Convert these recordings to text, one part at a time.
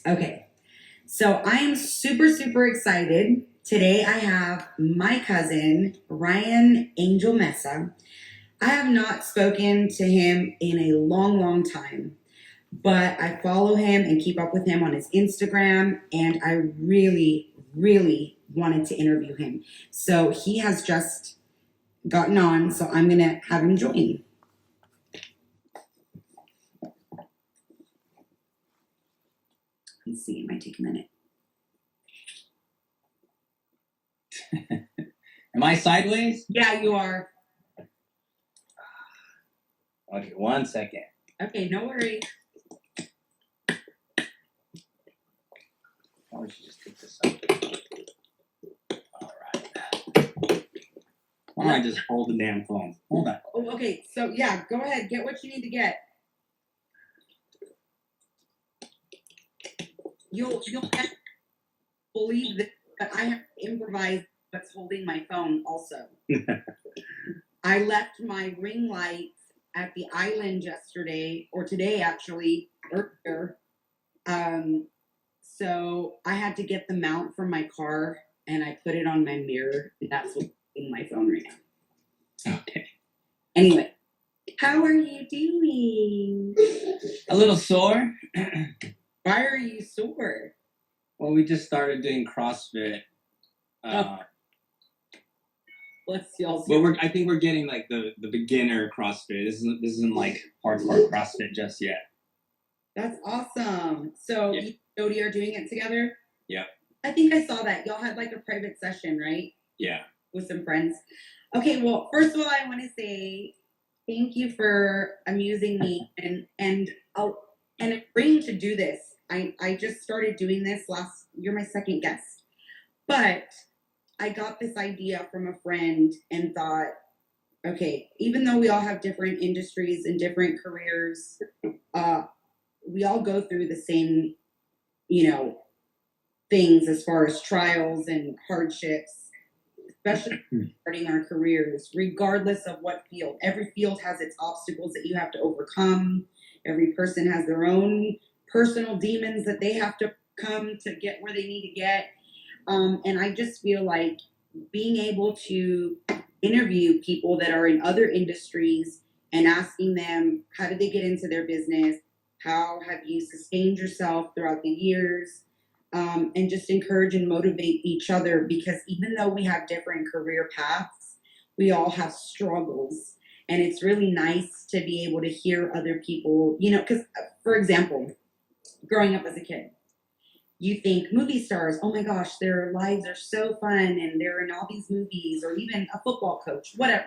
Okay, so I am super, super excited. Today I have my cousin, Ryan Angel Mesa. I have not spoken to him in a long, long time, but I follow him and keep up with him on his Instagram, and I really, really wanted to interview him. So he has just gotten on, so I'm going to have him join. Let's see, it might take a minute. Am I sideways? Yeah, you are. Okay, 1 second. Okay, no worries. Why don't you just pick this up? All right. Why don't I just hold the damn phone? Hold on. Oh, okay, so yeah, go ahead. Get what you need to get. You'll not believe that, but I have to improvise what's holding my phone also. I left my ring light at the island yesterday, or today actually, earlier. So I had to get the mount from my car and I put it on my mirror. And that's what's in my phone right now. Okay. Anyway, how are you doing? A little sore. Why are you sore? Well, we just started doing CrossFit. Let's see. But I think we're getting like the beginner CrossFit. This isn't like hardcore CrossFit just yet. That's awesome. So you and Jody are doing it together? Yeah. I think I saw that. Y'all had like a private session, right? Yeah. With some friends. Okay, well, first of all, I want to say thank you for amusing me and agreeing to do this. I just started doing this you're my second guest. But I got this idea from a friend and thought, okay, even though we all have different industries and different careers, we all go through the same, things as far as trials and hardships, especially starting our careers, regardless of what field. Every field has its obstacles that you have to overcome. Every person has their own personal demons that they have to come to get where they need to get. And I just feel like being able to interview people that are in other industries and asking them, how did they get into their business? How have you sustained yourself throughout the years? And just encourage and motivate each other, because even though we have different career paths, we all have struggles. And it's really nice to be able to hear other people, because, for example, growing up as a kid, you think movie stars, oh my gosh, their lives are so fun and they're in all these movies, or even a football coach, whatever.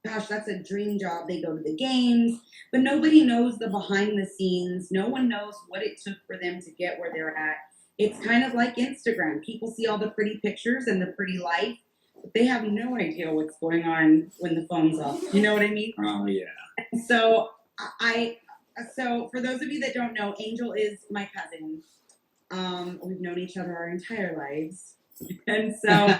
Gosh, that's a dream job. They go to the games, but nobody knows the behind the scenes. No one knows what it took for them to get where they're at. It's kind of like Instagram. People see all the pretty pictures and the pretty life, but they have no idea what's going on when the phone's off. You know what I mean? Oh, yeah. So so for those of you that don't know, Angel is my cousin. We've known each other our entire lives. And so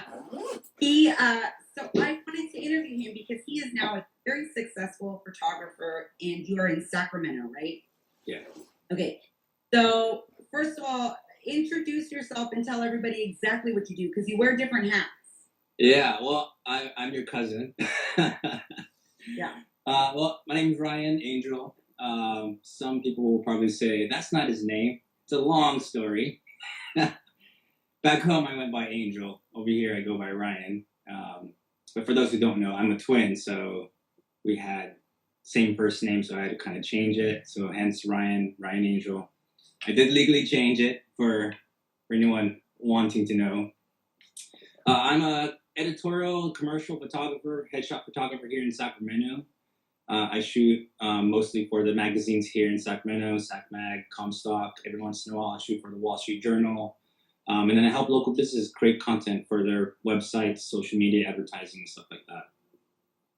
so I wanted to interview him because he is now a very successful photographer, and you are in Sacramento, right? Yeah. Okay. So first of all, introduce yourself and tell everybody exactly what you do, because you wear different hats. Yeah, well, I'm your cousin. Yeah. Well, my name is Ryan Angel. Some people will probably say that's not his name. It's a long story. Back home, I went by Angel. Over here, I go by Ryan. But for those who don't know, I'm a twin, so we had same first name, so I had to kind of change it. So hence Ryan Angel. I did legally change it for anyone wanting to know. I'm a editorial commercial photographer, headshot photographer here in Sacramento. I shoot mostly for the magazines here in Sacramento, SacMag, Comstock. Every once in a while, I shoot for the Wall Street Journal. And then I help local businesses create content for their websites, social media, advertising, and stuff like that.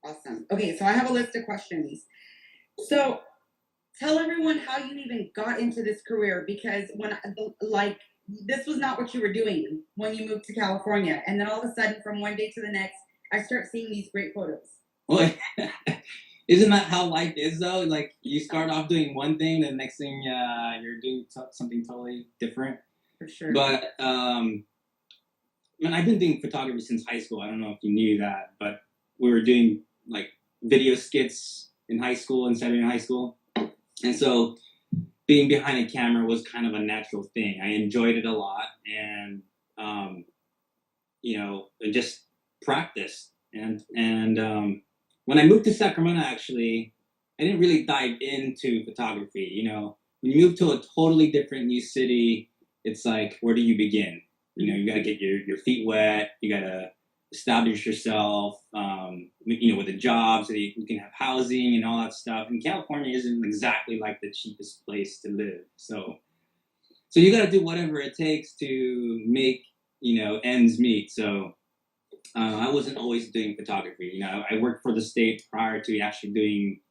Awesome. Okay, so I have a list of questions. So tell everyone how you even got into this career, because this was not what you were doing when you moved to California. And then all of a sudden, from one day to the next, I start seeing these great photos. Well, Isn't that how life is though? Like you start off doing one thing, the next thing you're doing something totally different. For sure. But man, I've been doing photography since high school. I don't know if you knew that, but we were doing like video skits in high school and Saturday in high school, and so being behind a camera was kind of a natural thing. I enjoyed it a lot, and just practiced. And when I moved to Sacramento, actually, I didn't really dive into photography. When you move to a totally different new city, it's like, where do you begin? You got to get your feet wet. You got to establish yourself, with a job so that you can have housing and all that stuff. And California isn't exactly like the cheapest place to live. So you got to do whatever it takes to make, ends meet. So I wasn't always doing photography. I worked for the state prior to actually doing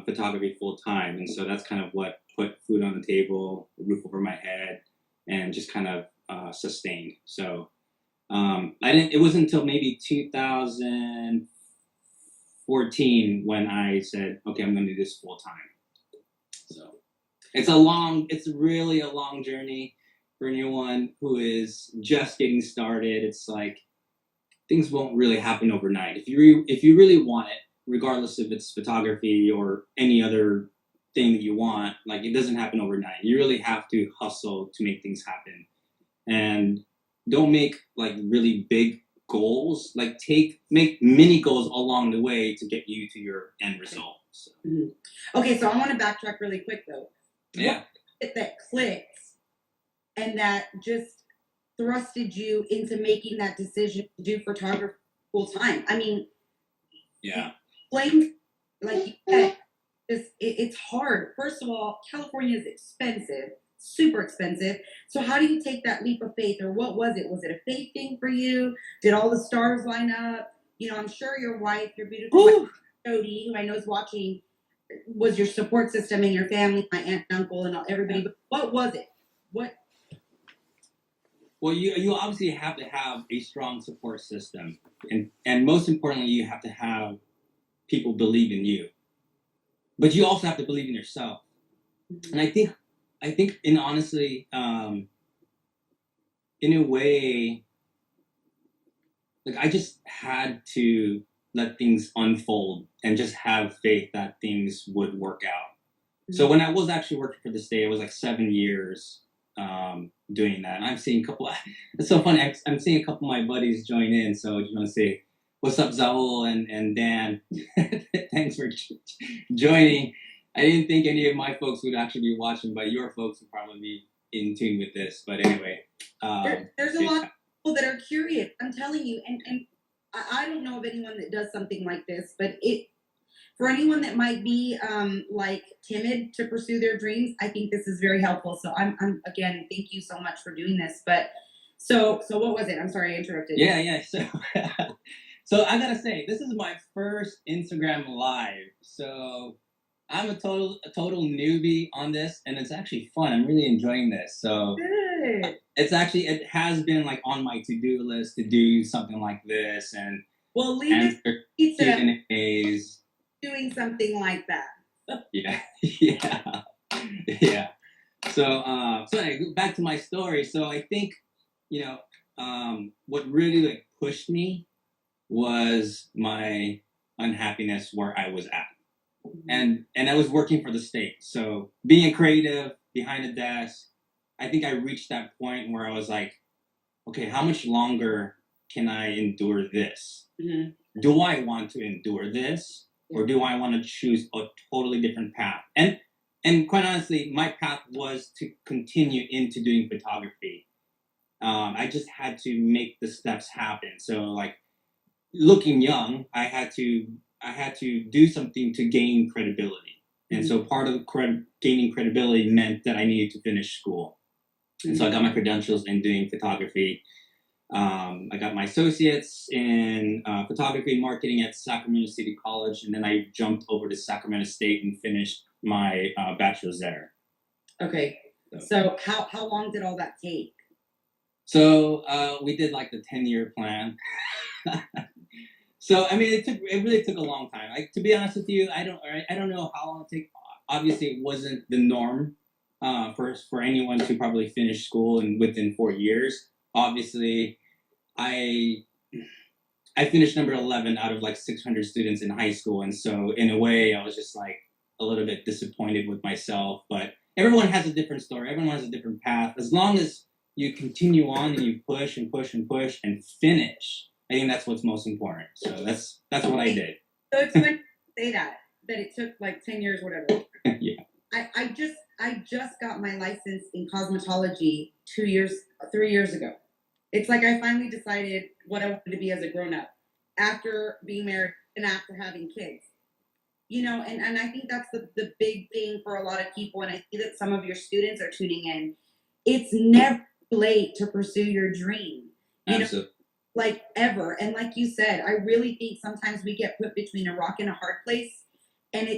photography full time. And so that's kind of what put food on the table, a roof over my head, and just kind of sustained. So it wasn't until maybe 2014 when I said, okay, I'm going to do this full time. So it's really a long journey for anyone who is just getting started. It's like things won't really happen overnight. If you really want it, regardless if it's photography or any other thing that you want, like it doesn't happen overnight. You really have to hustle to make things happen. And don't make like really big goals. Like make mini goals along the way to get you to your end result. So. Okay, so I want to backtrack really quick though. Yeah. What that clicked and that just thrusted you into making that decision to do photography full time? I mean, yeah, explain, like you said, it's hard. First of all, California is expensive, super expensive. So how do you take that leap of faith, or what was it? Was it a faith thing for you? Did all the stars line up? I'm sure your wife, your beautiful wife, Jody, who I know is watching, was your support system and your family, my aunt and uncle and everybody. But what was it? What? Well, you obviously have to have a strong support system, and most importantly, you have to have people believe in you. But you also have to believe in yourself. And I think, in honestly, in a way, like I just had to let things unfold and just have faith that things would work out. So when I was actually working for the state, it was like 7 years doing that. And I'm seeing a couple. It's so funny. I'm seeing a couple of my buddies join in. So I just want to say, what's up, Zaul and Dan? Thanks for joining. I didn't think any of my folks would actually be watching, but your folks would probably be in tune with this. But anyway, there's a lot of people that are curious. I'm telling you, and I don't know of anyone that does something like this, but for anyone that might be like timid to pursue their dreams, I think this is very helpful. So I'm again, thank you so much for doing this. But so what was it? I'm sorry I interrupted. Yeah. So I gotta say, this is my first Instagram live. So I'm a total newbie on this, and it's actually fun. I'm really enjoying this. So good. It has been like on my to-do list to do something like this, and well, leave Q&As. Doing something like that. Yeah. So anyway, back to my story. So I think, what really like pushed me was my unhappiness where I was at. And I was working for the state. So being a creative behind a desk, I think I reached that point where I was like, okay, how much longer can I endure this? Mm-hmm. Do I want to endure this? Or do I want to choose a totally different path? And quite honestly, my path was to continue into doing photography. I just had to make the steps happen. So like looking young, I had to do something to gain credibility. And so part of gaining credibility meant that I needed to finish school. And so I got my credentials in doing photography. I got my associates in photography and marketing at Sacramento City College, and then I jumped over to Sacramento State and finished my bachelor's there. Okay. So how long did all that take? So we did like the 10-year plan. So I mean, it really took a long time. To be honest with you, I don't know how long it took. Obviously, it wasn't the norm for anyone to probably finish school and within 4 years. Obviously, I I finished number 11 out of like 600 students in high school, and so in a way, I was just like a little bit disappointed with myself. But everyone has a different story. Everyone has a different path. As long as you continue on and you push and push and push and finish, I think that's what's most important. So that's what I did. So it's funny to say that it took like 10 years, whatever. Yeah. I just got my license in cosmetology 3 years ago. It's like I finally decided what I wanted to be as a grown up after being married and after having kids. You know, and I think that's the big thing for a lot of people. And I see that some of your students are tuning in. It's never late to pursue your dream. You Absolutely. know, like ever. And like you said, I really think sometimes we get put between a rock and a hard place. And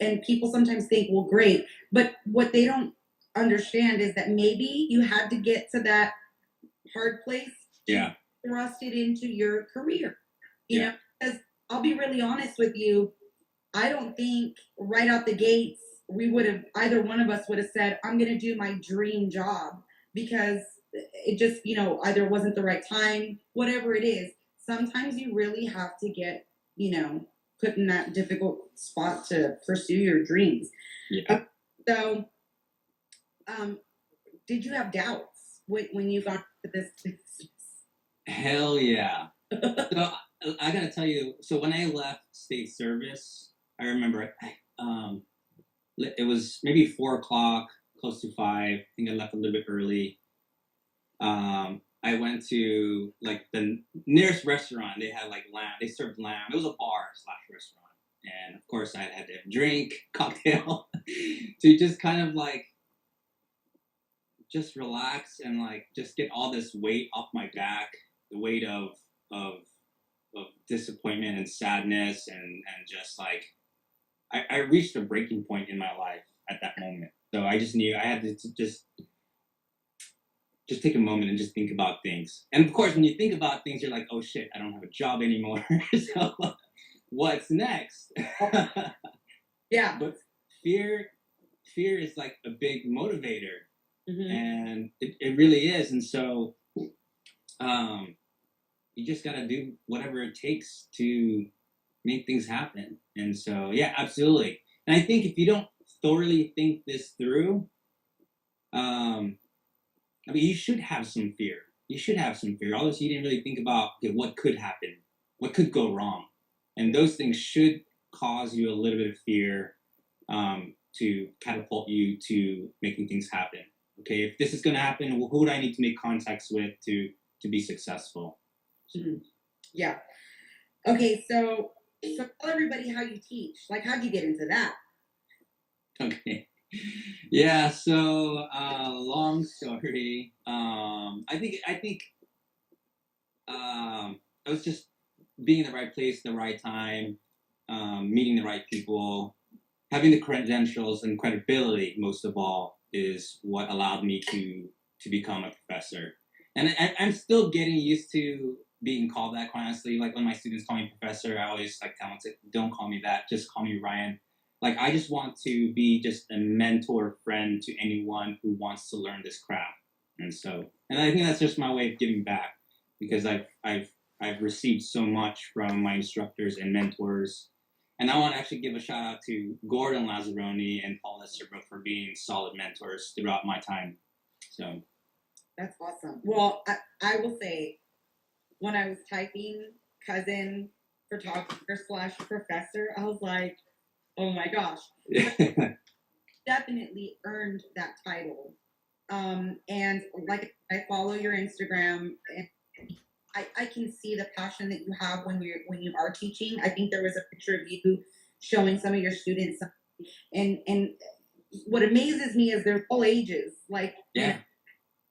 and people sometimes think, well, great. But what they don't understand is that maybe you had to get to that hard place to Yeah. thrust it into your career. You Yeah. know, because I'll be really honest with you, I don't think right out the gates we would have either one of us would have said, I'm gonna do my dream job because it just, either wasn't the right time, whatever it is. Sometimes you really have to get, put in that difficult spot to pursue your dreams. Yeah. So, um, did you have doubts when you got to this business? Hell yeah. So I gotta tell you. So when I left state service, I remember it was maybe 4 o'clock, close to 5. I think I left a little bit early. I went to like the nearest restaurant. They had like lamb. They served lamb. It was a bar slash restaurant, and of course I had to drink cocktail to just kind of like just relax and like just get all this weight off my back, the weight of of disappointment and sadness and just like I reached a breaking point in my life at that moment. So I just knew I had to just take a moment and just think about things. And of course, when you think about things, you're like, oh shit, I don't have a job anymore. So what's next? Yeah. But fear is like a big motivator. Mm-hmm. And it really is. And so you just gotta do whatever it takes to make things happen. And so yeah, absolutely. And I think if you don't thoroughly think this through, I mean, you should have some fear. You should have some fear. Obviously, you didn't really think about okay, what could happen, what could go wrong, and those things should cause you a little bit of fear to catapult you to making things happen. Okay, if this is going to happen, well, who would I need to make contacts with to be successful? Mm-hmm. Yeah. Okay, so tell everybody how you teach. Like, how'd you get into that? Okay. Yeah, so long story. I think I was just being in the right place, the right time, meeting the right people, having the credentials and credibility. Most of all, is what allowed me to become a professor. And I'm still getting used to being called that. Quite honestly, like when my students call me professor, I always like tell them, "Don't call me that. Just call me Ryan." Like I just want to be just a mentor friend to anyone who wants to learn this craft. And so, and I think that's just my way of giving back because I've received so much from my instructors and mentors. And I want to actually give a shout out to Gordon Lazzaroni and Paul Esterbrook for being solid mentors throughout my time. So that's awesome. Well, I will say when I was typing cousin photographer slash professor, I was like, oh my gosh. Definitely earned that title. And like I follow your Instagram and I can see the passion that you have when you are teaching. I think there was a picture of you showing some of your students and what amazes me is they're all ages. Like yeah.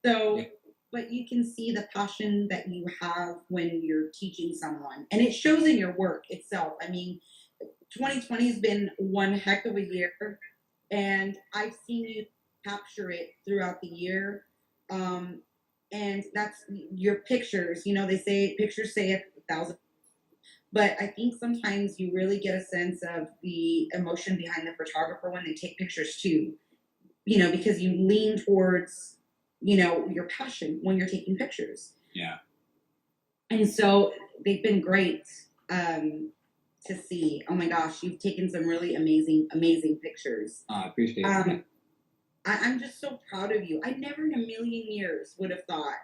So Yeah. but you can see the passion that you have when you're teaching someone. And it shows in your work itself. I mean, 2020 has been one heck of a year, and I've seen you capture it throughout the year. And that's your pictures. You know, they say pictures say 1,000. But I think sometimes you really get a sense of the emotion behind the photographer when they take pictures too, because you lean towards, your passion when you're taking pictures. Yeah. And so they've been great to see. Oh my gosh, you've taken some really amazing, amazing pictures. I appreciate it. I'm just so proud of you. I never in a million years would have thought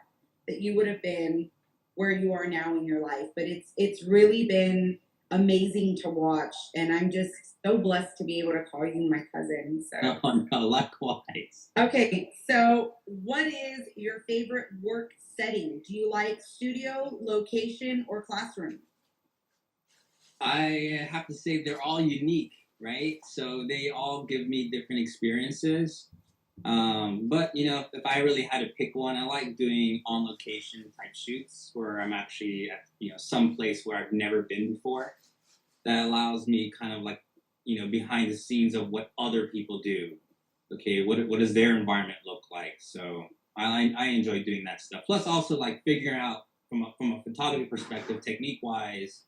that you would have been where you are now in your life, but it's really been amazing to watch, and I'm just so blessed to be able to call you my cousin. So No, likewise. okay, so what is your favorite work setting? Do you like studio, location, or classroom? I have to say they're all unique, right? So they all give me different experiences. But if I really had to pick one, I like doing on location type shoots where I'm actually at some place where I've never been before. That allows me kind of like behind the scenes of what other people do. Okay, what does their environment look like? So I enjoy doing that stuff. Plus also like figuring out from a photography perspective, technique wise,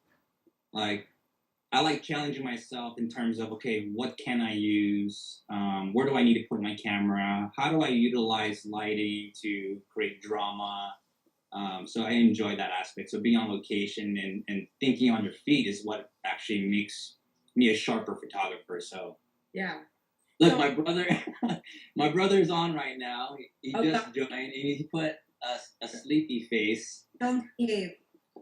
like I like challenging myself in terms of okay, what can I use? Where do I need to put my camera? How do I utilize lighting to create drama? So I enjoy that aspect. So being on location and thinking on your feet is what actually makes me a sharper photographer. So Yeah. look, So, my brother, my brother's on right now. He okay. just joined and he put a sleepy face. Don't behave.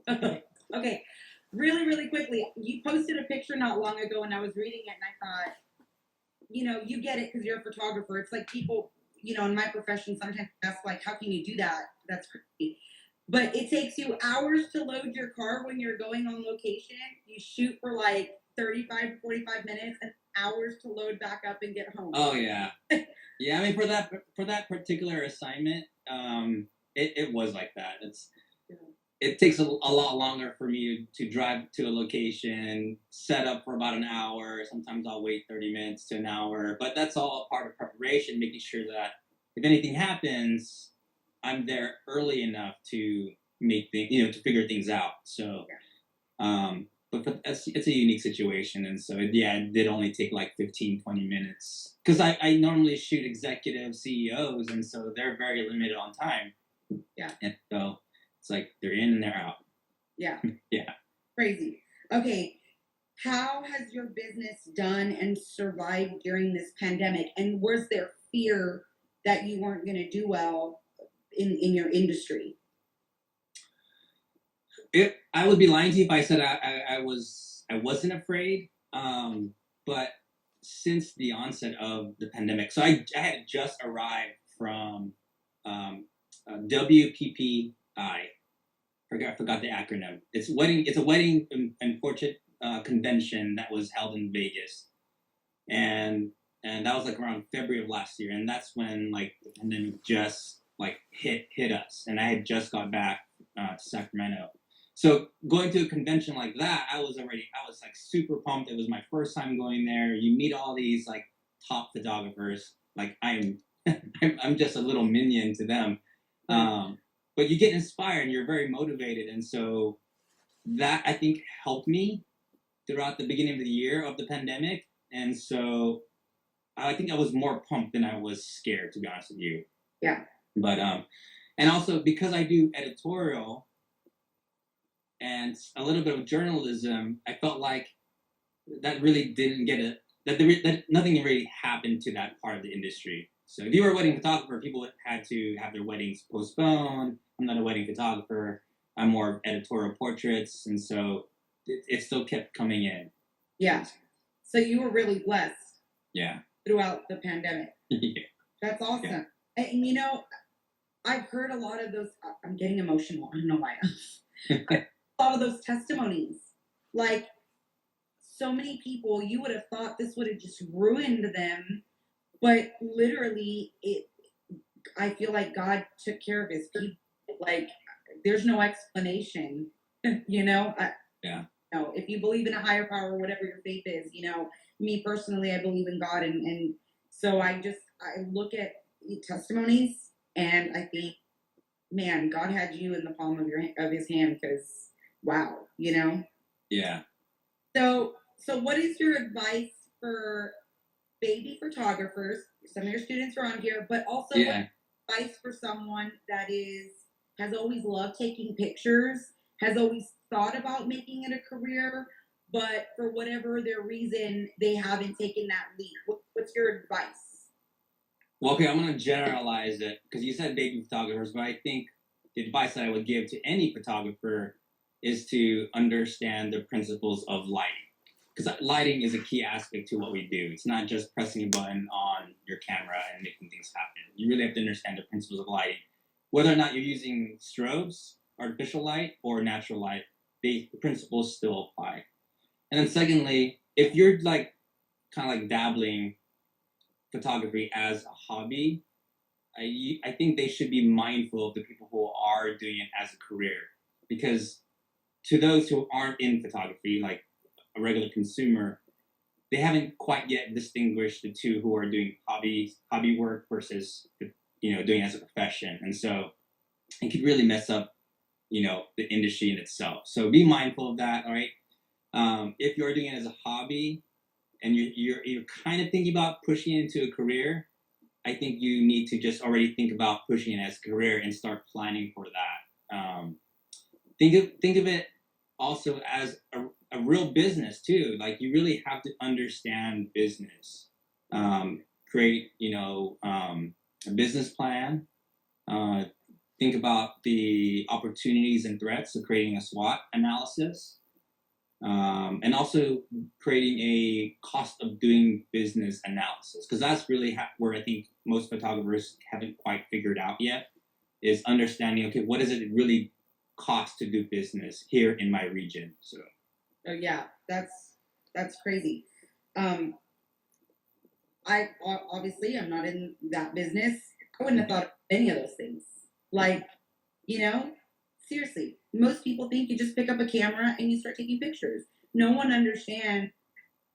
Okay. Really, really quickly, you posted a picture not long ago, and I was reading it, and I thought, you get it because you're a photographer. It's like people, in my profession sometimes ask, like, how can you do that? That's crazy. But it takes you hours to load your car when you're going on location. You shoot for like 35, 45 minutes, and hours to load back up and get home. Oh yeah, yeah. I mean, for that particular assignment, it was like that. It takes a lot longer for me to drive to a location, set up for about an hour. Sometimes I'll wait 30 minutes to an hour, but that's all a part of preparation, making sure that if anything happens, I'm there early enough to make things, to figure things out. So, but it's a unique situation. And so, yeah, it did only take like 15, 20 minutes because I normally shoot executive CEOs, and so they're very limited on time. Yeah. And so, it's like they're in and they're out. Yeah. Yeah. Crazy. Okay. How has your business done and survived during this pandemic? And was there fear that you weren't going to do well in your industry? I would be lying to you if I said I wasn't afraid. But since the onset of the pandemic, so I had just arrived from WPPI. Forgot the acronym. It's wedding. It's a wedding and portrait convention that was held in Vegas, and that was like around February of last year, and that's when like the pandemic just like hit us, and I had just got back to Sacramento. So going to a convention like that, I was like super pumped. It was my first time going there. You meet all these like top photographers. Like I'm just a little minion to them. But you get inspired and you're very motivated. And so that I think helped me throughout the beginning of the year of the pandemic. And so I think I was more pumped than I was scared, to be honest with you. Yeah. But and also because I do editorial and a little bit of journalism, I felt like that really didn't get that nothing really happened to that part of the industry. So if you were a wedding photographer, people had to have their weddings postponed. I'm not a wedding photographer. I'm more of editorial portraits, and so it still kept coming in. Yeah. So you were really blessed. Yeah. Throughout the pandemic. Yeah. That's awesome. Yeah. And I've heard a lot of those. I'm getting emotional. I don't know why. A lot of those testimonies, like so many people, you would have thought this would have just ruined them, but literally, I feel like God took care of His people. Like, there's no explanation. Yeah. If you believe in a higher power, whatever your faith is, me personally, I believe in God, and so I look at testimonies, and I think, man, God had you in the palm of His hand, because wow. Yeah. So what is your advice for baby photographers? Some of your students are on here, but also what Yeah. advice for someone that has always loved taking pictures, has always thought about making it a career, but for whatever their reason, they haven't taken that leap. What's your advice? Well, okay, I'm going to generalize it because you said baby photographers, but I think the advice that I would give to any photographer is to understand the principles of lighting. Because lighting is a key aspect to what we do. It's not just pressing a button on your camera and making things happen. You really have to understand the principles of lighting. Whether or not you're using strobes, artificial light, or natural light, the principles still apply. And then secondly, if you're like kind of like dabbling photography as a hobby, I think they should be mindful of the people who are doing it as a career. Because to those who aren't in photography, like a regular consumer, they haven't quite yet distinguished the two who are doing hobby work versus doing it as a profession. And so it could really mess up the industry in itself. So be mindful of that. All right. If you're doing it as a hobby and you're kind of thinking about pushing it into a career, I think you need to just already think about pushing it as a career and start planning for that. Think of it also as a real business too. Like you really have to understand business. Create a business plan. Think about the opportunities and threats of creating a SWOT analysis. And also creating a cost of doing business analysis, because that's really where I think most photographers haven't quite figured out yet, is understanding, okay, what does it really cost to do business here in my region? So Oh yeah, that's crazy. I obviously I'm not in that business. I wouldn't have thought of any of those things. Like, you know, seriously, most people think you just pick up a camera and you start taking pictures. No one understands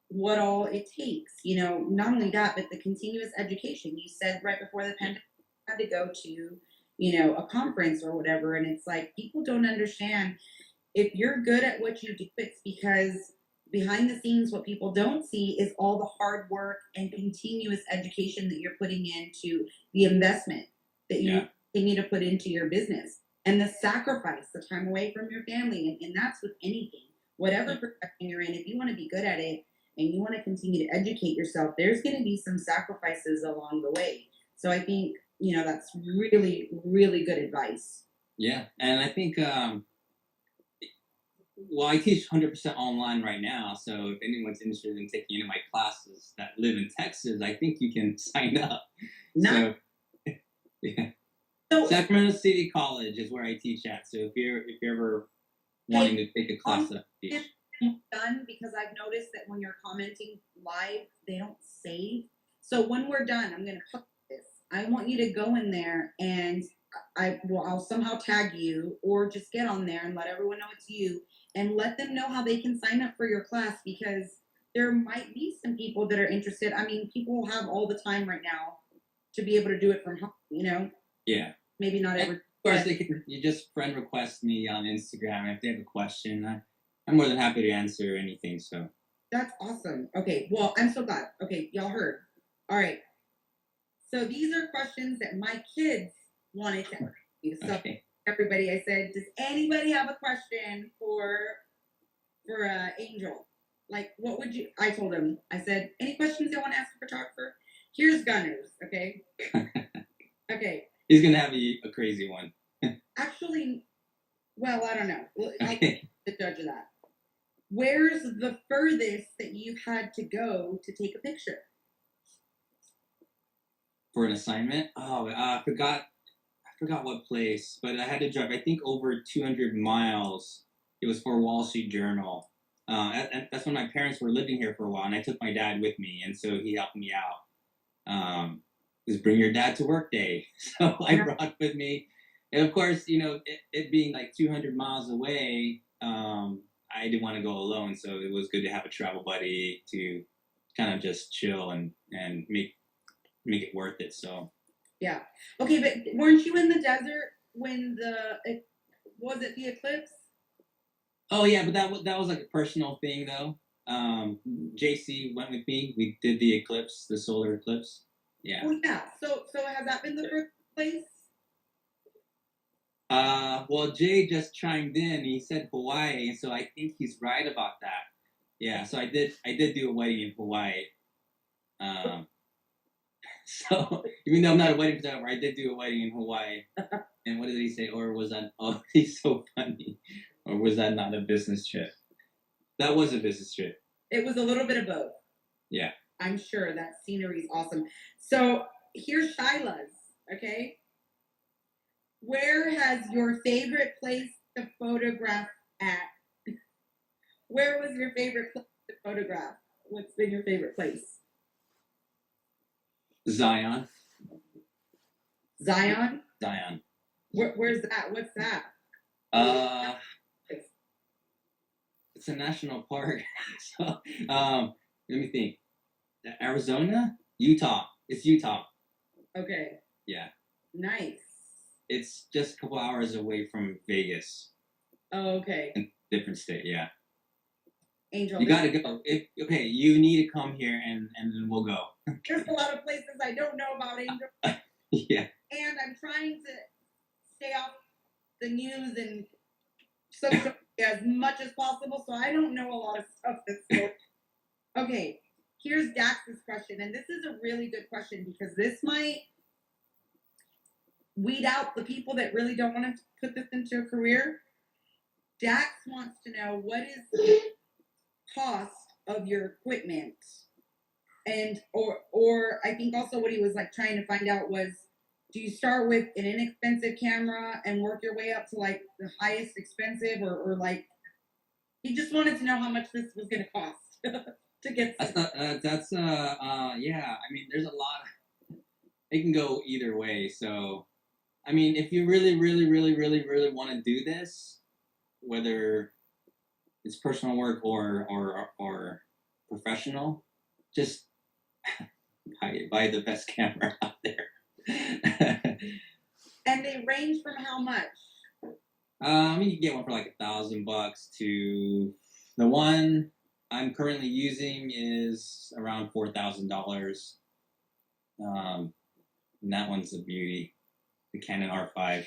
what all it takes. Not only that, but the continuous education. You said right before the pandemic, you had to go to, a conference or whatever, and it's like people don't understand. If you're good at what you do, it's because behind the scenes, what people don't see is all the hard work and continuous education that you're putting into the investment that you yeah, continue to put into your business and the sacrifice, the time away from your family. And that's with anything, whatever profession you're in. If you want to be good at it and you want to continue to educate yourself, there's going to be some sacrifices along the way. So I think, that's really, really good advice. yeah, and I think well, I teach 100% online right now, so if anyone's interested in taking any of my classes that live in Texas, I think you can sign up. Not So, yeah. so Sacramento City College is where I teach at. So if you're ever wanting to take a class up, it's done because I've noticed that when you're commenting live, they don't save. So when we're done, I'm gonna put this. I want you to go in there and I'll somehow tag you or just get on there and let everyone know it's you and let them know how they can sign up for your class because there might be some people that are interested. I mean, people have all the time right now to be able to do it from home. yeah. Maybe not And every. of course, you just friend request me on Instagram if they have a question. I'm more than happy to answer anything. So That's awesome. Okay, well, I'm so glad. Okay, y'all heard. All right. So these are questions that my kids wanted to ask you. So okay. everybody, I said, does anybody have a question for Angel? Like, what would you? I told him. I said, any questions you want to ask a photographer? Here's Gunners. Okay. Okay. He's gonna have a crazy one. Actually, well, I don't know. I'll Okay. be the judge of that. Where's the furthest that you've had to go to take a picture? For an assignment? Oh, I forgot what place, but I had to drive. I think over 200 miles. It was for Wall Street Journal. That's when my parents were living here for a while, and I took my dad with me, and so he helped me out. Just bring your dad to work day. So I brought with me, and of course, it being like 200 miles away, I didn't want to go alone, so it was good to have a travel buddy to kind of just chill and make it worth it. So Yeah. Okay, but weren't you in the desert when was it the eclipse? Oh yeah, but that was like a personal thing though. JC went with me. We did the eclipse, the solar eclipse. Yeah. Oh yeah. So has that been the first place? Well, Jay just chimed in. He said Hawaii, so I think he's right about that. Yeah, so I did do a wedding in Hawaii. Um, so even though I'm not a wedding photographer, I did do a wedding in Hawaii. And what did he say? Or was that? Oh, he's so funny. Or was that not a business trip? That was a business trip. It was a little bit of both. Yeah. I'm sure that scenery is awesome. So here's Shyla's. Okay. Where has your favorite place to photograph at? Where was your favorite place to photograph? What's been your favorite place? Zion. Zion? Zion. Where's that? What's that? It's a national park. So, let me think. Arizona? Utah. It's Utah. Okay. Yeah. Nice. It's just a couple hours away from Vegas. Oh, okay. Different state, yeah. Angel. You gotta go. Okay, you need to come here and then we'll go. There's a lot of places I don't know about, Angel. Yeah. And I'm trying to stay off the news and social media as much as possible, so I don't know a lot of stuff that's going. Okay, here's Dax's question, and this is a really good question because this might weed out the people that really don't want to put this into a career. Dax wants to know what is the cost of your equipment, and or I think also what he was like trying to find out was, do you start with an inexpensive camera and work your way up to like the highest expensive, or like he just wanted to know how much this was going to cost to get. Yeah. I mean, there's a lot. It can go either way. So, I mean, if you really, really, really, really, really want to do this, whether it's personal work or professional, just buy the best camera out there. And they range from how much? You can get one for like $1,000 to the one I'm currently using is around $4,000. And that one's a beauty, the Canon R5.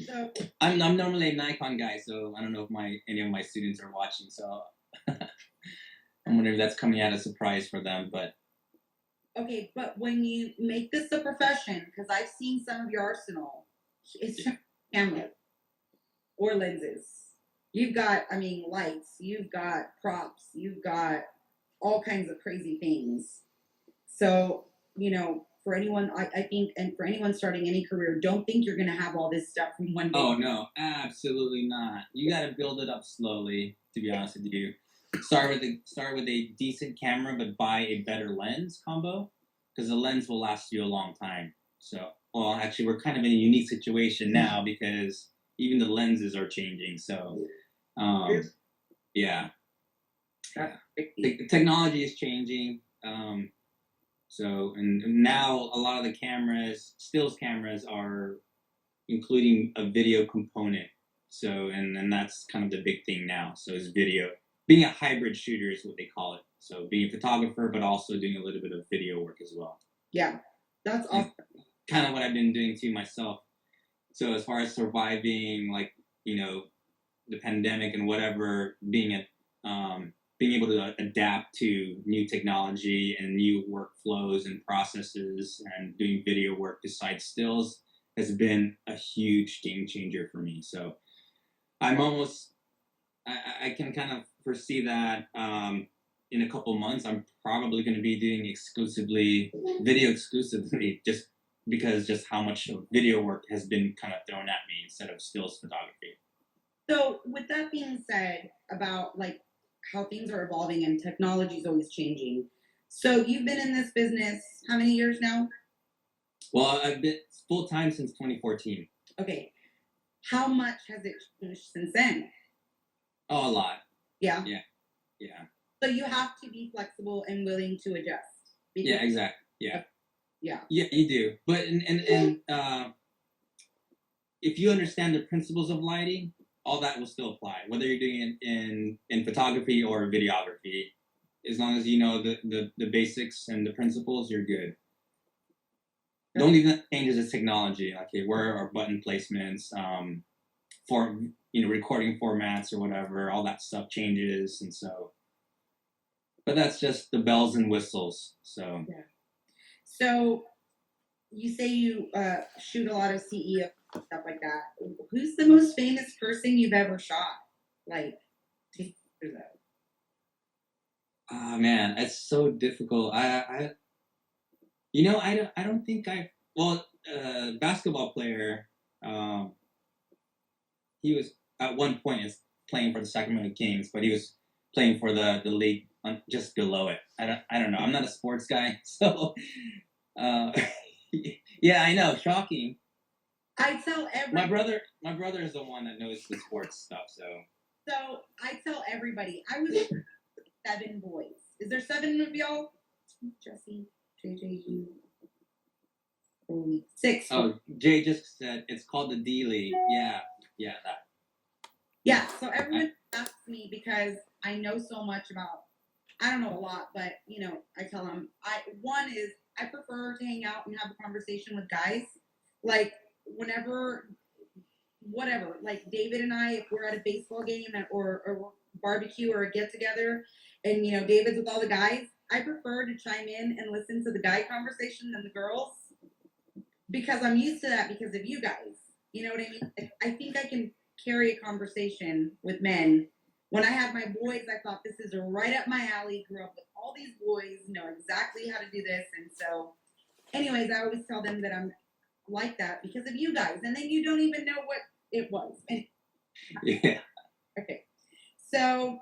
So I'm normally a Nikon guy, so I don't know if any of my students are watching. So I'm wondering if that's coming out a surprise for them, but. Okay, but when you make this a profession, because I've seen some of your arsenal, it's just camera or lenses. You've got, I mean, lights, you've got props, you've got all kinds of crazy things. So, for anyone, I think, and for anyone starting any career, don't think you're going to have all this stuff from one day. Oh, no, absolutely not. You got to build it up slowly, to be honest with you. Start with a decent camera, but buy a better lens combo, because the lens will last you a long time. So, well, actually, we're kind of in a unique situation now because even the lenses are changing. So, yeah. The technology is changing. So, and now a lot of the stills cameras are including a video component. So, and that's kind of the big thing now. So, is video. Being a hybrid shooter is what they call it. So being a photographer, but also doing a little bit of video work as well. Yeah, that's awesome. Kind of what I've been doing too myself. So as far as surviving, like, the pandemic and whatever, being able to adapt to new technology and new workflows and processes and doing video work besides stills has been a huge game changer for me. So I'm almost, I can kind of foresee that in a couple months, I'm probably going to be doing video exclusively, just because just how much video work has been kind of thrown at me instead of stills photography. So with that being said about like how things are evolving and technology is always changing. So you've been in this business how many years now? Well, I've been full time since 2014. Okay. How much has it changed since then? Oh, a lot. Yeah. Yeah. So you have to be flexible and willing to adjust. Yeah, exactly. Yeah. Yeah. Yeah, you do. But and if you understand the principles of lighting, all that will still apply, whether you're doing it in photography or videography. As long as you know the basics and the principles, you're good. The only thing that changes is technology. Okay, where are button placements, for recording formats or whatever, all that stuff changes, and so. But that's just the bells and whistles. So. Yeah. So, you say you shoot a lot of CEO stuff like that. Who's the most famous person you've ever shot? Like, Ah, man, it's so difficult. I don't think basketball player. He was at one point is playing for the Sacramento Kings, but he was playing for the league just below it. I don't know. I'm not a sports guy, so yeah, I know. Shocking. I tell my brother is the one that knows the sports stuff. So I tell everybody I was 7 boys. Is there 7 of y'all? Jesse, JJ, you. 6. Oh, Jay just said it's called the D League. Yeah, that. Yeah, so everyone asks me because I know so much about. I don't know a lot, but I tell them I prefer to hang out and have a conversation with guys, like whenever, whatever. Like David and I, if we're at a baseball game or barbecue or a get together, and David's with all the guys, I prefer to chime in and listen to the guy conversation than the girls. Because I'm used to that because of you guys. You know what I mean? I think I can carry a conversation with men. When I had my boys, I thought this is right up my alley. Grew up with all these boys, know exactly how to do this. And so, anyways, I always tell them that I'm like that because of you guys. And then you don't even know what it was. Yeah. Okay. So,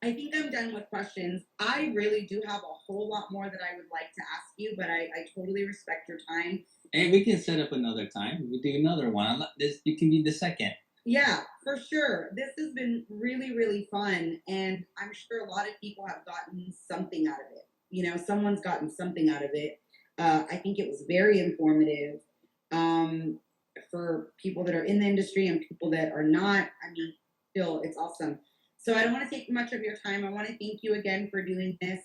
I think I'm done with questions. I really do have a whole lot more that I would like to ask you, but I totally respect your time. Hey, we can set up another time. We do another one. You can be the second. Yeah, for sure. This has been really, really fun, and I'm sure a lot of people have gotten something out of it. Someone's gotten something out of it. I think it was very informative for people that are in the industry and people that are not. I mean, still, it's awesome. So I don't want to take much of your time. I want to thank you again for doing this.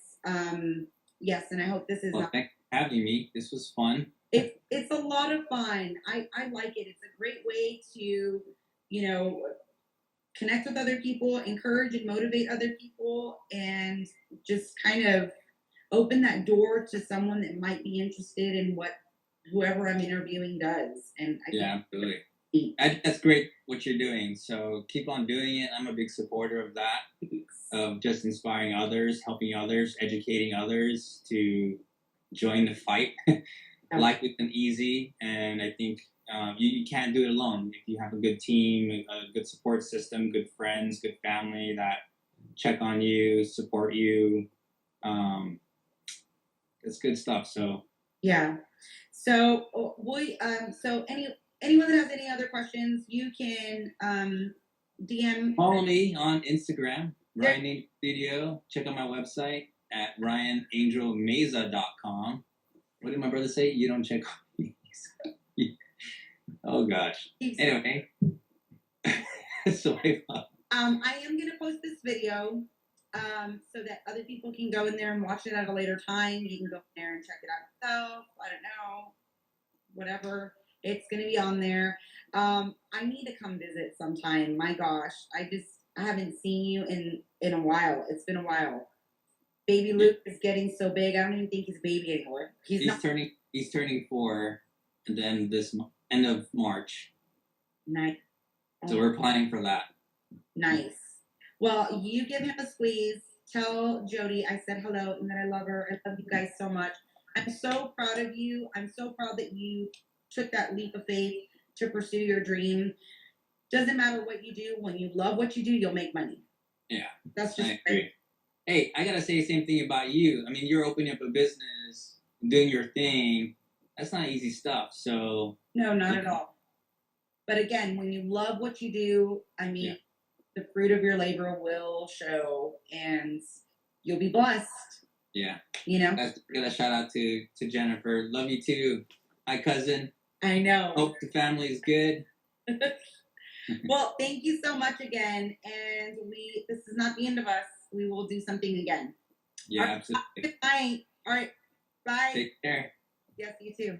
Yes, and I hope this is. Well, thanks for having me. This was fun. It's a lot of fun. I like it. It's a great way to, connect with other people, encourage and motivate other people, and just kind of open that door to someone that might be interested in what whoever I'm interviewing does. And absolutely. That's great what you're doing. So keep on doing it. I'm a big supporter of that, of just inspiring others, helping others, educating others to join the fight. Life isn't easy, and I think you can't do it alone. If you have a good team, a good support system, good friends, good family that check on you, support you, it's good stuff. So yeah. So anyone that has any other questions, you can DM. Follow me on Instagram, Ryan Angel Studio. Check out my website at ryanangelmeza.com. What did my brother say? You don't check on me. Oh gosh. Anyway. So I am gonna post this video so that other people can go in there and watch it at a later time. You can go in there and check it out yourself. I don't know. Whatever. It's gonna be on there. I need to come visit sometime. My gosh. I haven't seen you in a while. It's been a while. Baby Luke is getting so big. I don't even think he's a baby anymore. He's turning 4 at the end of March. Nice. So we're planning for that. Nice. Well, you give him a squeeze. Tell Jody I said hello and that I love her. I love you guys so much. I'm so proud of you. I'm so proud that you took that leap of faith to pursue your dream. Doesn't matter what you do. When you love what you do, you'll make money. Yeah. That's just great. Hey, I gotta say the same thing about you. I mean, you're opening up a business, doing your thing. That's not easy stuff. So no, not at all. But again, when you love what you do, I mean, the fruit of your labor will show, and you'll be blessed. Yeah. That's a shout out to Jennifer. Love you too. Hi, cousin. I know. Hope the family's good. Well, thank you so much again. And this is not the end of us. We will do something again. Yeah, All right, absolutely. good night. All right. Bye. Take care. Yes, you too.